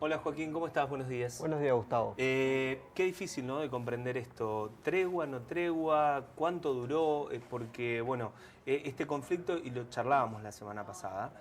Hola Joaquín, ¿cómo estás? Buenos días. Buenos días, Gustavo. Qué difícil, ¿no?, de comprender esto. ¿Tregua, no tregua? ¿Cuánto duró? Porque, bueno, este conflicto, y lo charlábamos la semana pasada,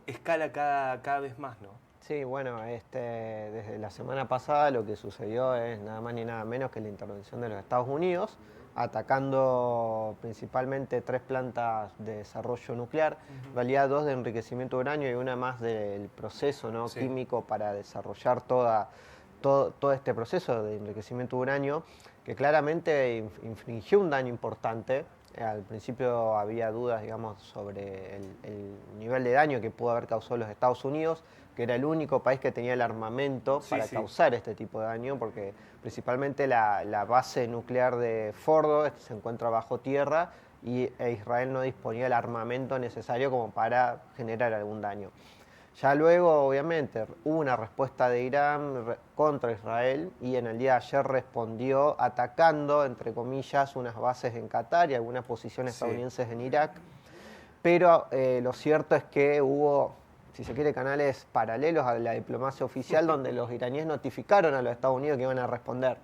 escala cada vez más, ¿no? Sí, bueno, desde la semana pasada lo que sucedió es nada más ni nada menos que la intervención de los Estados Unidos, atacando principalmente 3 plantas de desarrollo nuclear, en realidad 2 de enriquecimiento de uranio y una más del proceso, ¿no?, Sí. químico para desarrollar todo este proceso de enriquecimiento de uranio, que claramente infringió un daño importante. Al principio había dudas, digamos, sobre el nivel de daño que pudo haber causado los Estados Unidos, que era el único país que tenía el armamento para causar este tipo de daño, porque principalmente la base nuclear de Fordo se encuentra bajo tierra e Israel no disponía del armamento necesario como para generar algún daño. Ya luego, obviamente, hubo una respuesta de Irán contra Israel y en el día de ayer respondió atacando, entre comillas, unas bases en Qatar y algunas posiciones estadounidenses en Irak. Pero lo cierto es que hubo, si se quiere, canales paralelos a la diplomacia oficial donde los iraníes notificaron a los Estados Unidos que iban a responder,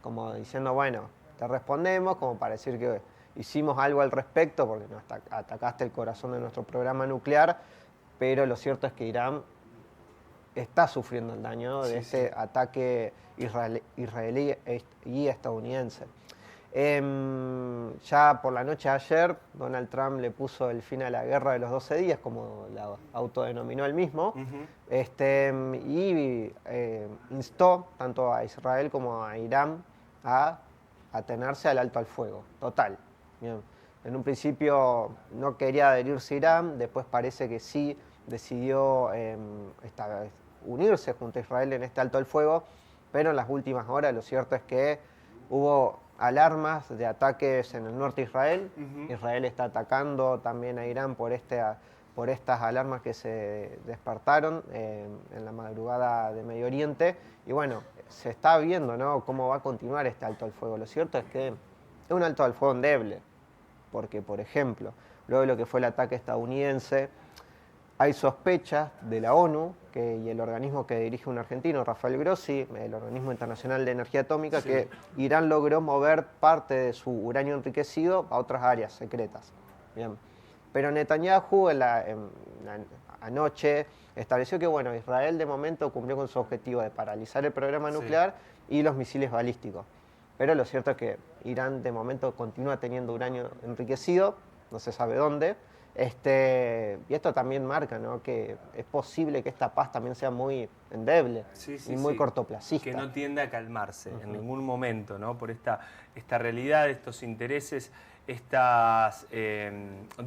como diciendo, bueno, te respondemos, como para decir que hicimos algo al respecto porque nos atacaste el corazón de nuestro programa nuclear. Pero lo cierto es que Irán está sufriendo el daño de este ataque israelí y estadounidense. Ya por la noche de ayer, Donald Trump le puso el fin a la guerra de los 12 días, como la autodenominó él mismo, y instó tanto a Israel como a Irán a atenerse al alto al fuego, total. Bien. En un principio no quería adherirse a Irán, después parece que sí decidió unirse junto a Israel en este alto al fuego, pero en las últimas horas lo cierto es que hubo alarmas de ataques en el norte de Israel. Israel está atacando también a Irán por estas alarmas que se despertaron en la madrugada de Medio Oriente. Y bueno, se está viendo, ¿no?, cómo va a continuar este alto al fuego. Lo cierto es que es un alto al fuego endeble, porque, por ejemplo, luego de lo que fue el ataque estadounidense, hay sospechas de la ONU y el organismo que dirige un argentino, Rafael Grossi, el Organismo Internacional de Energía Atómica, que Irán logró mover parte de su uranio enriquecido a otras áreas secretas. Bien. Pero Netanyahu anoche estableció que, bueno, Israel de momento cumplió con su objetivo de paralizar el programa nuclear y los misiles balísticos. Pero lo cierto es que Irán de momento continúa teniendo uranio enriquecido, no se sabe dónde. Y esto también marca, ¿no?, que es posible que esta paz también sea muy endeble y muy cortoplacista. Que no tienda a calmarse en ningún momento, ¿no?, por esta realidad, estos intereses, estas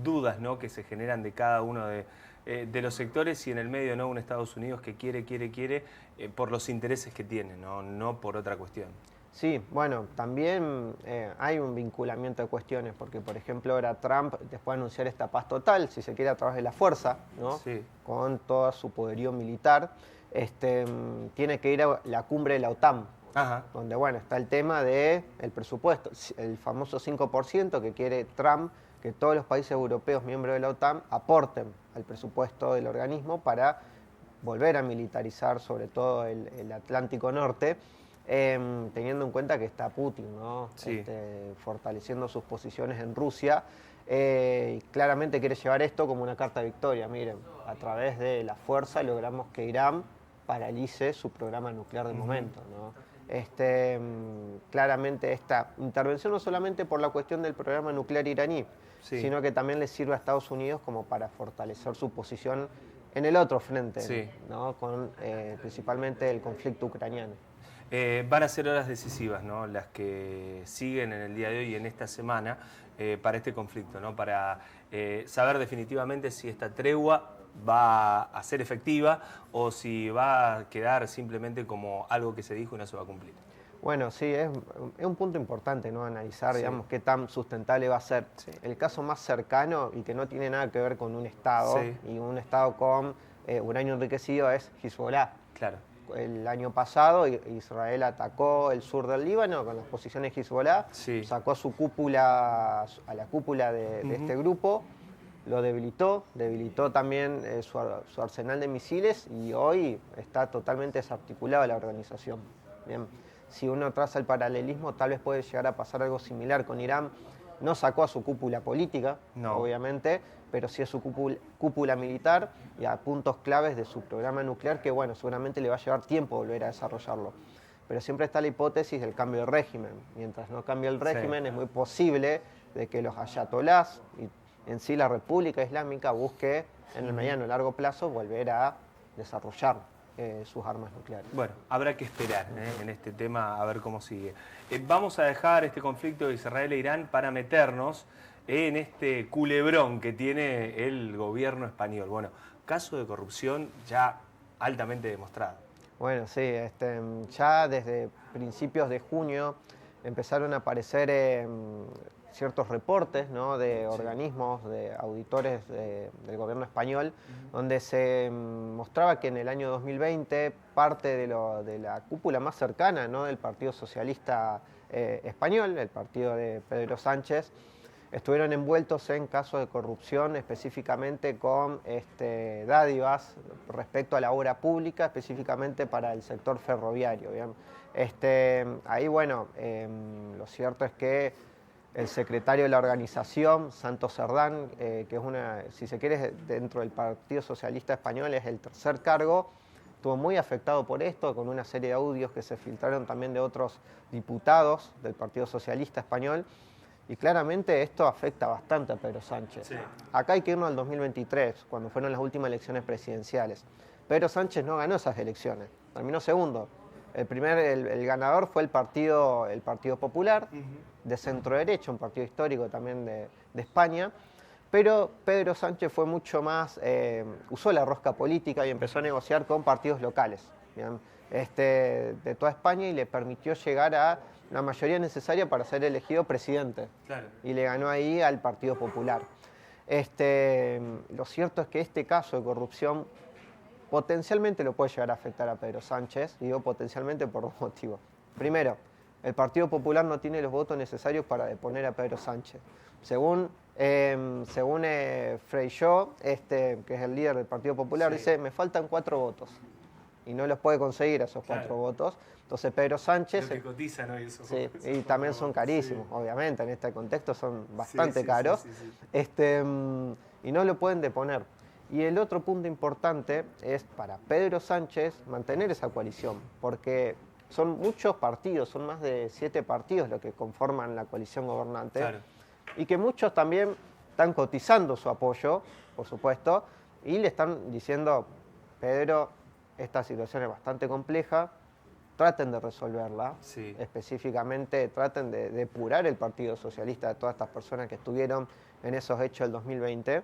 dudas, ¿no?, que se generan de cada uno de los sectores, y en el medio, ¿no?, un Estados Unidos que quiere por los intereses que tiene, no por otra cuestión. Sí, bueno, también hay un vinculamiento de cuestiones, porque por ejemplo ahora Trump, después de anunciar esta paz total, si se quiere a través de la fuerza, ¿no?, con todo su poderío militar, tiene que ir a la cumbre de la OTAN, donde, bueno, está el tema del presupuesto, el famoso 5% que quiere Trump, que todos los países europeos miembros de la OTAN aporten al presupuesto del organismo para volver a militarizar sobre todo el Atlántico Norte. Teniendo en cuenta que está Putin, ¿no?, fortaleciendo sus posiciones en Rusia, y claramente quiere llevar esto como una carta de victoria. Miren, a través de la fuerza logramos que Irán paralice su programa nuclear de momento, ¿no? Claramente esta intervención no solamente por la cuestión del programa nuclear iraní, sino que también le sirve a Estados Unidos como para fortalecer su posición en el otro frente, ¿no?, con principalmente el conflicto ucraniano. Van a ser horas decisivas, ¿no?, las que siguen en el día de hoy y en esta semana para este conflicto, ¿no?, para saber definitivamente si esta tregua va a ser efectiva o si va a quedar simplemente como algo que se dijo y no se va a cumplir. Bueno, sí, es un punto importante, ¿no?, analizar, digamos, qué tan sustentable va a ser. El caso más cercano y que no tiene nada que ver con un Estado y un Estado con uranio enriquecido es Hezbollah. Claro. El año pasado Israel atacó el sur del Líbano con las posiciones Hezbollah, sacó a la cúpula de este grupo, lo debilitó también su arsenal de misiles y hoy está totalmente desarticulada la organización. Bien. Si uno traza el paralelismo, tal vez puede llegar a pasar algo similar con Irán. No sacó a su cúpula política, No. obviamente, pero sí a su cúpula militar y a puntos claves de su programa nuclear que, bueno, seguramente le va a llevar tiempo volver a desarrollarlo. Pero siempre está la hipótesis del cambio de régimen. Mientras no cambie el régimen, sí, es muy posible de que los ayatolás y en sí la República Islámica busque en el mediano y largo plazo volver a desarrollar sus armas nucleares. Bueno, habrá que esperar en este tema a ver cómo sigue. Vamos a dejar este conflicto de Israel e Irán para meternos en este culebrón que tiene el gobierno español. Bueno, caso de corrupción ya altamente demostrado. Bueno, sí, ya desde principios de junio empezaron a aparecer ciertos reportes, ¿no?, de organismos, de auditores del gobierno español, donde se mostraba que en el año 2020 parte de la cúpula más cercana, ¿no?, del Partido Socialista Español, el partido de Pedro Sánchez, estuvieron envueltos en casos de corrupción, específicamente con dádivas respecto a la obra pública, específicamente para el sector ferroviario. ¿Bien? Ahí, bueno, lo cierto es que el secretario de la organización, Santos Cerdán, que es una, si se quiere, dentro del Partido Socialista Español, es el tercer cargo, estuvo muy afectado por esto, con una serie de audios que se filtraron también de otros diputados del Partido Socialista Español. Y claramente esto afecta bastante a Pedro Sánchez. Sí. Acá hay que irnos al 2023, cuando fueron las últimas elecciones presidenciales. Pedro Sánchez no ganó esas elecciones, terminó segundo. El ganador fue el Partido Popular, de centro-derecha, un partido histórico también de España. Pero Pedro Sánchez fue mucho más, usó la rosca política y empezó a negociar con partidos locales, ¿bien?, de toda España, y le permitió llegar a la mayoría necesaria para ser elegido presidente. Claro. Y le ganó ahí al Partido Popular. Lo cierto es que este caso de corrupción potencialmente lo puede llegar a afectar a Pedro Sánchez, y digo potencialmente por dos motivos. Primero, el Partido Popular no tiene los votos necesarios para deponer a Pedro Sánchez. Según Feijóo, que es el líder del Partido Popular, sí, dice, me faltan 4 votos. Y no los puede conseguir esos 4 votos. Entonces Pedro Sánchez... Lo que cotizan hoy esos, sí, y también son carísimos, sí, obviamente, en este contexto son bastante caros. Y no lo pueden deponer. Y el otro punto importante es para Pedro Sánchez mantener esa coalición, porque son muchos partidos, son más de 7 partidos los que conforman la coalición gobernante, claro, y que muchos también están cotizando su apoyo, por supuesto, y le están diciendo, Pedro, esta situación es bastante compleja, traten de resolverla, sí, específicamente traten de depurar el Partido Socialista de todas estas personas que estuvieron en esos hechos del 2020,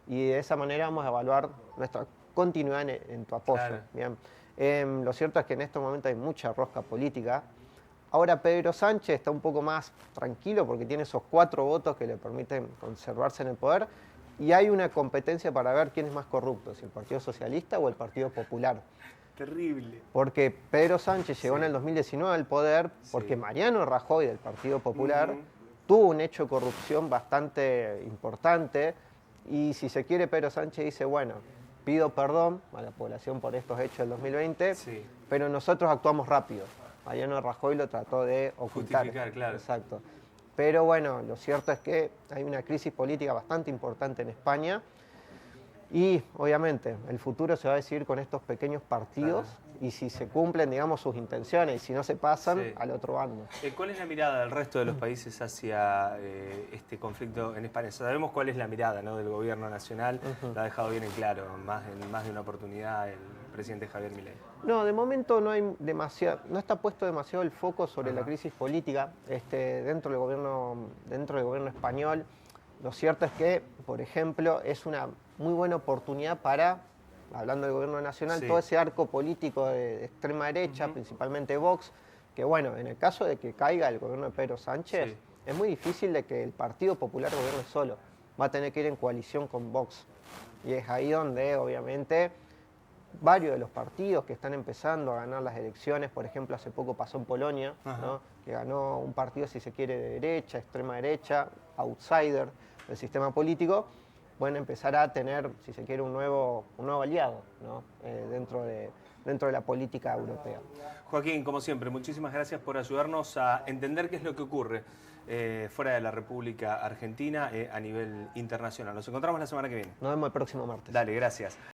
y de esa manera vamos a evaluar nuestra continuidad en tu apoyo. Claro. Bien. Lo cierto es que en estos momentos hay mucha rosca política. Ahora Pedro Sánchez está un poco más tranquilo porque tiene esos 4 votos que le permiten conservarse en el poder, y hay una competencia para ver quién es más corrupto, si el Partido Socialista o el Partido Popular. Terrible. Porque Pedro Sánchez llegó en el 2019 al poder porque Mariano Rajoy del Partido Popular tuvo un hecho de corrupción bastante importante, y si se quiere Pedro Sánchez dice, bueno, pido perdón a la población por estos hechos del 2020, pero nosotros actuamos rápido. Mariano Rajoy lo trató de ocultar. Justificar, claro. Exacto. Pero bueno, lo cierto es que hay una crisis política bastante importante en España, y obviamente el futuro se va a decidir con estos pequeños partidos, claro, y si se cumplen, digamos, sus intenciones, y si no se pasan, al otro bando. ¿Cuál es la mirada del resto de los países hacia este conflicto en España? Sabemos cuál es la mirada, ¿no?, del gobierno nacional, lo ha dejado bien en claro, en más de una oportunidad el presidente Javier Milei. No, de momento no está puesto demasiado el foco sobre la crisis política dentro del gobierno español. Lo cierto es que, por ejemplo, es una muy buena oportunidad para, hablando del gobierno nacional, todo ese arco político de extrema derecha, principalmente Vox, que bueno, en el caso de que caiga el gobierno de Pedro Sánchez, es muy difícil de que el Partido Popular gobierne solo. Va a tener que ir en coalición con Vox. Y es ahí donde, obviamente, varios de los partidos que están empezando a ganar las elecciones, por ejemplo, hace poco pasó en Polonia, ¿no?, que ganó un partido, si se quiere, de derecha, extrema derecha, outsider del sistema político, pueden empezar a tener, si se quiere, un nuevo aliado, ¿no? dentro de la política europea. Joaquín, como siempre, muchísimas gracias por ayudarnos a entender qué es lo que ocurre fuera de la República Argentina a nivel internacional. Nos encontramos la semana que viene. Nos vemos el próximo martes. Dale, gracias.